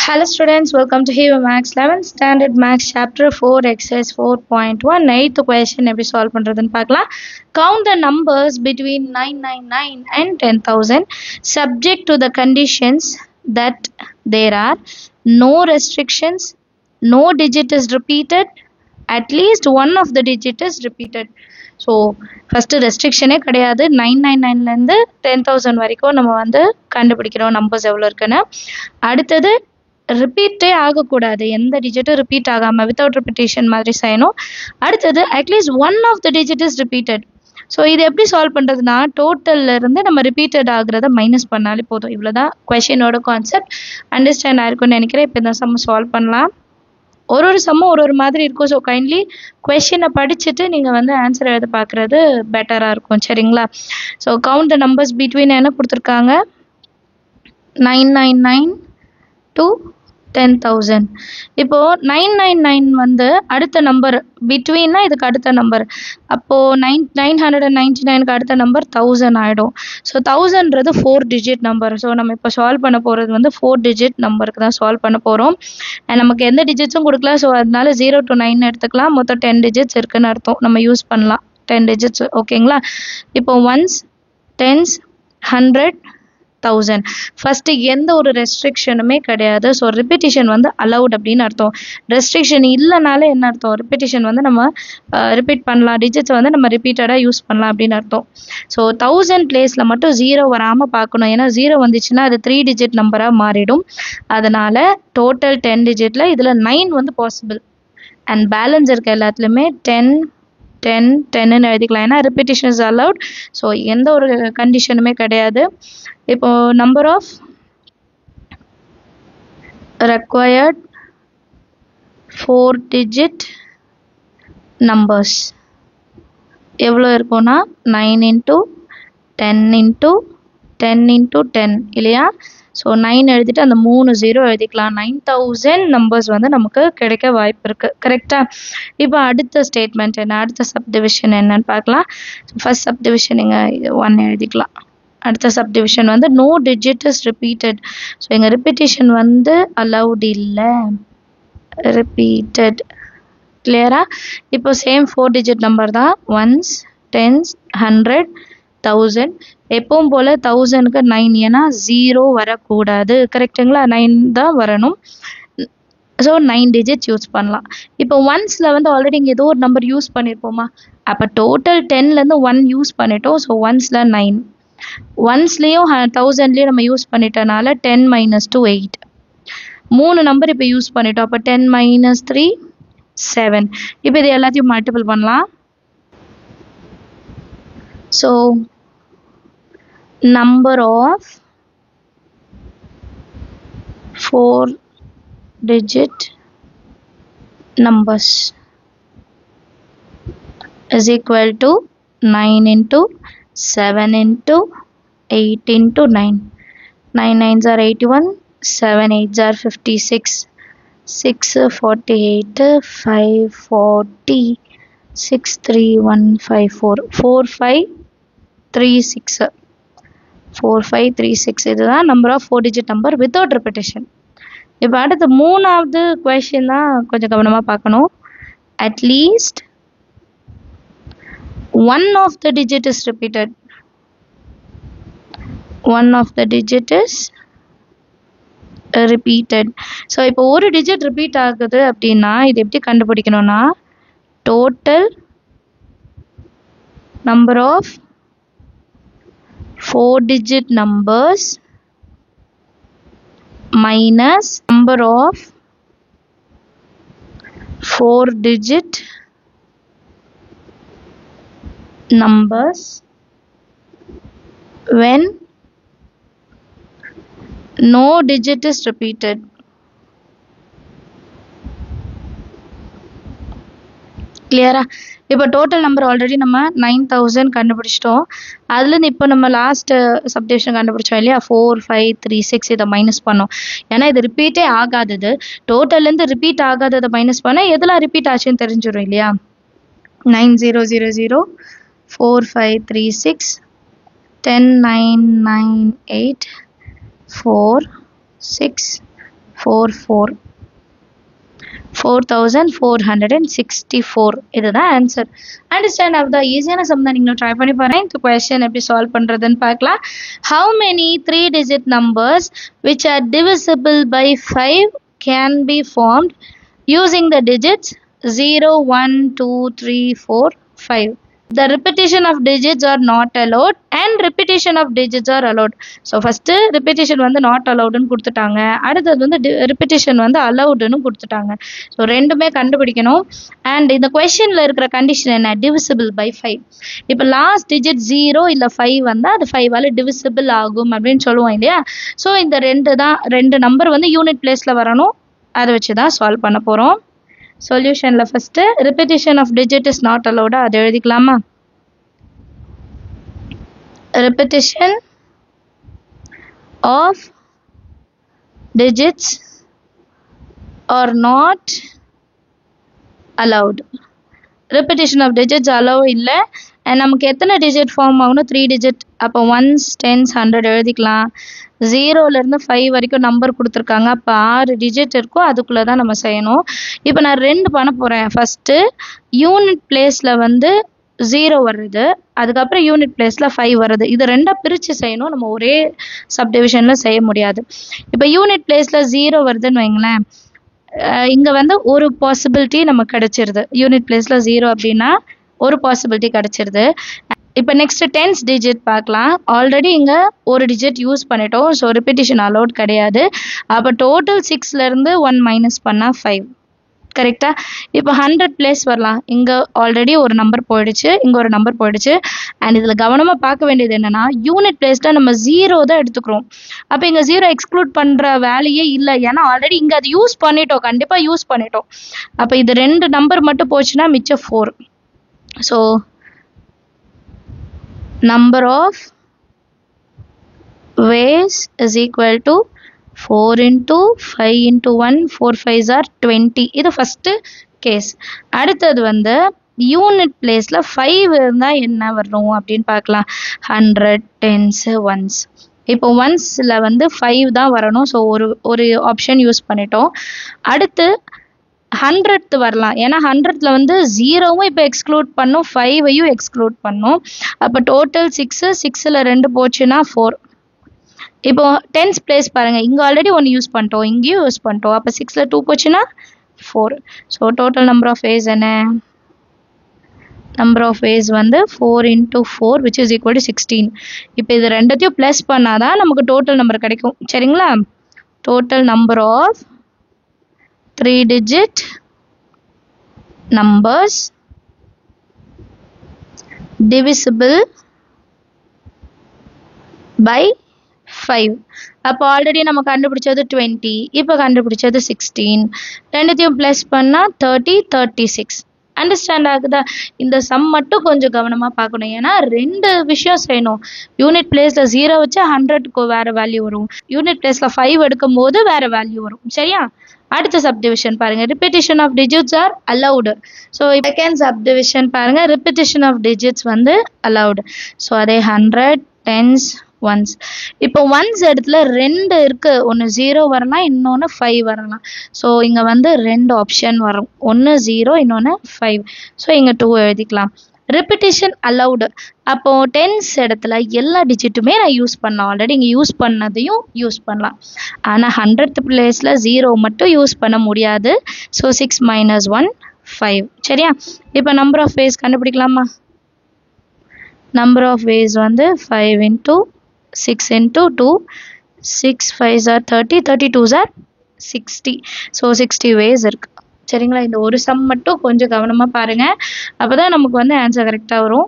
Hello students, welcome to Hero Max 11th Standard Max Chapter 4 Exercise 4.1 8th question எப்படி solve பண்றதுன்னு பார்க்கலாம். Count the numbers between 999 and 10,000 subject to the conditions that there are no restrictions, no digit is repeated, at least one of the digit is repeated. So first ரெஸ்ட்ரிக்ஷனே கிடையாது. 999லேருந்து 10,000 வரைக்கும் நம்ம வந்து கண்டுபிடிக்கிறோம் நம்பர்ஸ் எவ்வளோ இருக்குன்னு. அடுத்தது ரிப்பீட்டே ஆகக்கூடாது, எந்த டிஜிட்டும் ரிப்பீட் ஆகாமல் வித்தவுட் ரிப்பீட்டேஷன் மாதிரி செய்யணும். அடுத்தது at least one of the digit is repeated. So இது எப்படி சால்வ் பண்ணுறதுனா டோட்டல்லேருந்து நம்ம ரிப்பீட்டட் ஆகுறத மைனஸ் பண்ணாலே போதும். இவ்வளோ தான் கொஷினோட கான்செப்ட். அண்டர்ஸ்டாண்ட் ஆயிருக்குன்னு நினைக்கிறேன். இப்போ இந்த சம் சால்வ் பண்ணலாம். ஒரு சம்மும் ஒரு மாதிரி இருக்கும். ஸோ கைண்ட்லி கொஷினை படிச்சுட்டு நீங்கள் வந்து ஆன்சர் எழுத பார்க்குறது பெட்டராக இருக்கும். சரிங்களா? So count the numbers between என்ன கொடுத்துருக்காங்க, 999 to 10,000. இப்போது 999 வந்து அடுத்த நம்பர், பிட்வீன்னா இதுக்கு அடுத்த நம்பர். அப்போது 999க்கு அடுத்த நம்பர் 1000 ஆகிடும். ஸோ 1000ன்றது 4 டிஜிட் நம்பர். ஸோ நம்ம இப்போ சால்வ் பண்ண போகிறது வந்து 4 டிஜிட் நம்பருக்கு தான் சால்வ் பண்ண போகிறோம். நமக்கு எந்த டிஜிட்ஸும் கொடுக்கல. ஸோ அதனால 0 to 9 எடுத்துக்கலாம். மொத்தம் 10 டிஜிட்ஸ் இருக்குன்னு அர்த்தம். நம்ம யூஸ் பண்ணலாம் 10 டிஜிட்ஸ். ஓகேங்களா? இப்போ ஒன்ஸ், டென்ஸ், 100, 1000. ஃபஸ்ட்டு எந்த ஒரு ரெஸ்ட்ரிக்ஷனுமே கிடையாது. ஸோ ரிப்பீட்டிஷன் வந்து அலவுட் அப்படின்னு அர்த்தம். ரெஸ்ட்ரிக்ஷன் இல்லைனாலே என்ன அர்த்தம், ரிப்பீட்டிஷன் வந்து நம்ம ரிப்பீட் பண்ணலாம், டிஜிட்ஸ் வந்து நம்ம ரிப்பீட்டடாக யூஸ் பண்ணலாம் அப்படின்னு அர்த்தம். ஸோ 1000 பிளேஸில் மட்டும் 0 வராமல் பார்க்கணும். ஏன்னா 0 வந்துச்சுன்னா அது 3 டிஜிட் நம்பராக மாறிடும். அதனால் டோட்டல் 10 டிஜிட்டில் இதில் 9 வந்து பாசிபிள். அண்ட் பேலன்ஸ் இருக்க எல்லாத்துலேயுமே 10 10 10ன்னு எழுதிக்கலாம். ஏன்னா ரிப்பீட்டிஷன் இஸ் அலவுட். ஸோ எந்த ஒரு கண்டிஷனுமே கிடையாது. இப்போ number of required 4 digit numbers எவ்வளோ இருக்கும்னா 9 into 10 into 10 into 10 இல்லையா? ஸோ 9 எழுதிட்டு அந்த 3 0 எழுதிக்கலாம். 9000 நம்பர்ஸ் வந்து நமக்கு கிடைக்க வாய்ப்பு இருக்குது. கரெக்டாக? இப்போ அடுத்த ஸ்டேட்மெண்ட் என்ன, அடுத்த சப்டிவிஷன் என்னன்னு பார்க்கலாம். ஃபர்ஸ்ட் சப்டிவிஷன் நீங்கள் 1 எழுதிக்கலாம். அடுத்த சப்டிவிஷன் வந்து no digit is repeated. So எங்கள் ரிப்பீட்டேஷன் வந்து அலவுட் இல்லை, ரிப்பீட்டட். கிளியரா? இப்போ சேம் 4 டிஜிட் நம்பர் தான். Ones, tens, 100, 1000. எப்பவும் போல் 1000க்கு 9, ஏன்னா 0 வரக்கூடாது. கரெக்டுங்களா? 9 தான் வரணும். ஸோ 9 டிஜிட்ஸ் யூஸ் பண்ணலாம். இப்போ ஒன்ஸில் வந்து ஆல்ரெடி இங்கே ஏதோ ஒரு நம்பர் யூஸ் பண்ணியிருப்போமா? அப்போ டோட்டல் 10லேருந்து 1 யூஸ் பண்ணிட்டோம். ஸோ ஒன்ஸில் 9, ஒன்ஸ்லேயும் 1000லேயும் நம்ம யூஸ் பண்ணிட்டனால 10 - 2 8. 3 நம்பர் இப்போ யூஸ் பண்ணிட்டோம். அப்போ 10 - 3 7. இப்போ இது எல்லாத்தையும் மல்டிபிள் பண்ணலாம். So number of 4 digit numbers is equal to 9 into 7 into 8 into 9. 9 9s are 81, 7 8s are 56, 6 48, 5 40, 6 3 1 5 4, 4 5 3 6, 4 5 3 6. இதுதான் number of 4 digit number without repetition. இப்போ அடுத்து 3வது கொஷின் தான் கொஞ்சம் கவனமாக பார்க்கணும். At least one of the digit is repeated. One of the digit is repeated. So இப்போ ஒரு டிஜிட் ரிப்பீட் ஆகுது அப்படின்னா இது எப்படி கண்டுபிடிக்கணும்னா total number of 4 digit numbers minus number of 4 digit numbers when no digit is repeated. கிளியரா? இப்போ total number already நம்ம 9000 கண்டுபிடிச்சிட்டோம். அதுலேருந்து இப்போ நம்ம லாஸ்ட் சப்டிவிஷன் கண்டுபிடிச்சோம் இல்லையா, 4 5 3 6. இதை மைனஸ் பண்ணோம். ஏன்னா இது ரிப்பீட்டே ஆகாதது. டோட்டல்லேருந்து ரிப்பீட் ஆகாததை மைனஸ் பண்ணால் எதெல்லாம் ரிப்பீட் ஆச்சுன்னு தெரிஞ்சிடும் இல்லையா? 9000 4 5 3 6 10 9 9 8 4 6 4464 இதுதான் ஆன்சர். அண்டர்ஸ்டாண்ட் ஆஃப் த ஈஸியான சம் தான். நீங்களும் ட்ரை பண்ணி பாருங்க. இந்த கொஸ்டின் எப்படி சால்வ் பண்ணுறதுன்னு பார்க்கலாம். How many 3-digit numbers which are divisible by 5 can be formed using the digits 0, 1, 2, 3, 4, 5? The repetition of digits are not allowed and repetition of digits are allowed. So first repetition வந்து not allowed ன்னு கொடுத்துட்டாங்க, அடுத்தது வந்து repetition வந்து allowed ன்னு கொடுத்துட்டாங்க. So ரெண்டுமே கண்டுபிடிக்கணும். அண்ட் இந்த கொஸ்டின்ல இருக்கிற கண்டிஷன் என்ன? divisible by 5. இப்போ லாஸ்ட் டிஜிட் 0 இல்லை 5 வந்தால் அது 5ஆல் divisible ஆகும் அப்படின்னு சொல்லுவோம் இல்லையா? ஸோ இந்த ரெண்டு நம்பர் வந்து யூனிட் பிளேஸில் வரணும். அதை வச்சு தான் சால்வ் பண்ண போகிறோம். சொல்யூஷன்ல first repetition of digit is not allowed அதை எழுதிக்கலாமா? repetition of digits are not allowed. repetition of digits allow இல்லை. அண்ட் நமக்கு எத்தனை டிஜிட் ஃபார்ம் ஆகணும்? 3 டிஜிட். அப்போ 1s, 10s, 100 எழுதிக்கலாம். 0லேருந்து 5 வரைக்கும் நம்பர் கொடுத்துருக்காங்க. அப்போ 6 டிஜிட் இருக்கும், அதுக்குள்ளே தான் நம்ம செய்யணும். இப்போ நான் 2 பண்ண போகிறேன். ஃபஸ்ட்டு யூனிட் பிளேஸில் வந்து 0 வருது, அதுக்கப்புறம் யூனிட் பிளேஸில் 5 வருது. இது ரெண்டாக பிரித்து செய்யணும், நம்ம ஒரே சப்டிவிஷனில் செய்ய முடியாது. இப்போ யூனிட் பிளேஸில் 0 வருதுன்னு வைங்களேன், இங்கே வந்து ஒரு பாசிபிலிட்டி நமக்கு கிடச்சிருது. யூனிட் பிளேஸில் 0 அப்படின்னா ஒரு பாசிபிலிட்டி கிடச்சிருது. இப்போ நெக்ஸ்ட் 10s டிஜிட் பார்க்கலாம். ஆல்ரெடி இங்கே ஒரு டிஜிட் யூஸ் பண்ணிட்டோம், ஸோ ரிப்பீட்டிஷன் அலோட் கிடையாது. அப்போ டோட்டல் 6லேருந்து 1 மைனஸ் பண்ணால் 5. கரெக்டா? இப்போ 100 பிளேஸ் வரலாம். இங்கே ஆல்ரெடி ஒரு நம்பர் போயிடுச்சு, இங்கே ஒரு நம்பர் போயிடுச்சு. அண்ட் இதில் கவனமாக பார்க்க வேண்டியது என்னென்னா, யூனிட் பிளேஸில் நம்ம 0 தான் எடுத்துக்கிறோம். அப்போ இங்கே 0 எக்ஸ்க்ளூட் பண்ணுற வேலையே இல்லை, ஏன்னா ஆல்ரெடி இங்கே அது யூஸ் பண்ணிட்டோம், கண்டிப்பாக யூஸ் பண்ணிட்டோம். அப்போ இது 2 நம்பர் மட்டும் போச்சுன்னா மிச்சம் 4. So number of ways is equal to 4 into 5 into 1, 4 5s are 20. இது ஃபர்ஸ்ட் கேஸ். அடுத்தது வந்து யூனிட் பிளேஸில் 5 இருந்தால் என்ன வரும் அப்படின்னு பார்க்கலாம். 100, 10s, 1s. இப்போ 1ஸ்ல வந்து 5 தான் வரணும், ஸோ ஒரு ஆப்ஷன் யூஸ் பண்ணிட்டோம். அடுத்து 100th வரலாம், ஏன்னா 100th வந்து 0வும் இப்போ எக்ஸ்க்ளூட் பண்ணும், 5ஐயும் எக்ஸ்க்ளூட் பண்ணும். அப்போ டோட்டல் 6, 6ல் 2 போச்சுன்னா 4. இப்போ 10s பிளேஸ் பாருங்கள், இங்கே ஆல்ரெடி 1 யூஸ் பண்ணிட்டோம், இங்கேயும் யூஸ் பண்ணிட்டோம். அப்போ 6ல் 2 போச்சுன்னா 4. So total number of ways என்ன? நம்பர் ஆஃப் வேஸ் வந்து 4 into 4 which is equal to 16. இப்போ இது ரெண்டத்தையும் ப்ளஸ் பண்ணாதான் நமக்கு டோட்டல் நம்பர் கிடைக்கும். சரிங்களா? Total number of 3-digit numbers divisible by 5. அப்போ ஆல்ரெடி நம்ம கண்டுபிடிச்சது 20, இப்போ கண்டுபிடிச்சது 16. ரெண்டுத்தையும் ப்ளஸ் பண்ணால் 30, 36. அண்டர்ஸ்டாண்ட் ஆகுதா? இந்த சம் மட்டும் கொஞ்சம் கவனமாக பார்க்கணும், ஏன்னா 2 விஷயம் செய்யணும். யூனிட் பிளேஸில் 0 வச்சு 100க்கு வேறு வேல்யூ வரும், யூனிட் பிளேஸில் 5 எடுக்கும் போது வேறு வேல்யூ வரும். சரியா? அடுத்த சப்டிவிஷன் பாருங்க. Repetition of digits are allowed. So second subdivision பாருங்க, ரிப்பீட்டிஷன் ஆஃப் டிஜிட்ஸ் வந்து அலவுடு. ஸோ அதே 100, 10s, 1s. இப்போ 1s இடத்துல 2 இருக்கு, ஒன்று 0 வரலாம், இன்னொன்று 5 வரலாம். ஸோ இங்கே வந்து 2 ஆப்ஷன் வரும், ஒன்று 0, இன்னொன்று 5. ஸோ இங்கே 2 எழுதிக்கலாம். Repetition allowed. அப்போ 10s இடத்துல எல்லா டிஜிட்டுமே நான் யூஸ் பண்ணலாம், ஆல்ரெடி இங்கே யூஸ் பண்ணதையும் யூஸ் பண்ணலாம். ஆனால் 100th பிளேஸில் 0 மட்டும் யூஸ் பண்ண முடியாது. So 6 minus 1, 5. சரியா? இப்போ நம்பர் ஆஃப் வேஸ் கண்டுபிடிக்கலாமா? நம்பர் ஆஃப் வேஸ் வந்து 5 into 6 into 2, 6 5s are 30, 32s are 60. So 60 ways இருக்கு. சரிங்களா? இந்த ஒரு சம் மட்டும் கொஞ்சம் கவனமாக பாருங்கள், அப்போ தான் நமக்கு வந்து ஆன்சர் கரெக்டாக வரும்.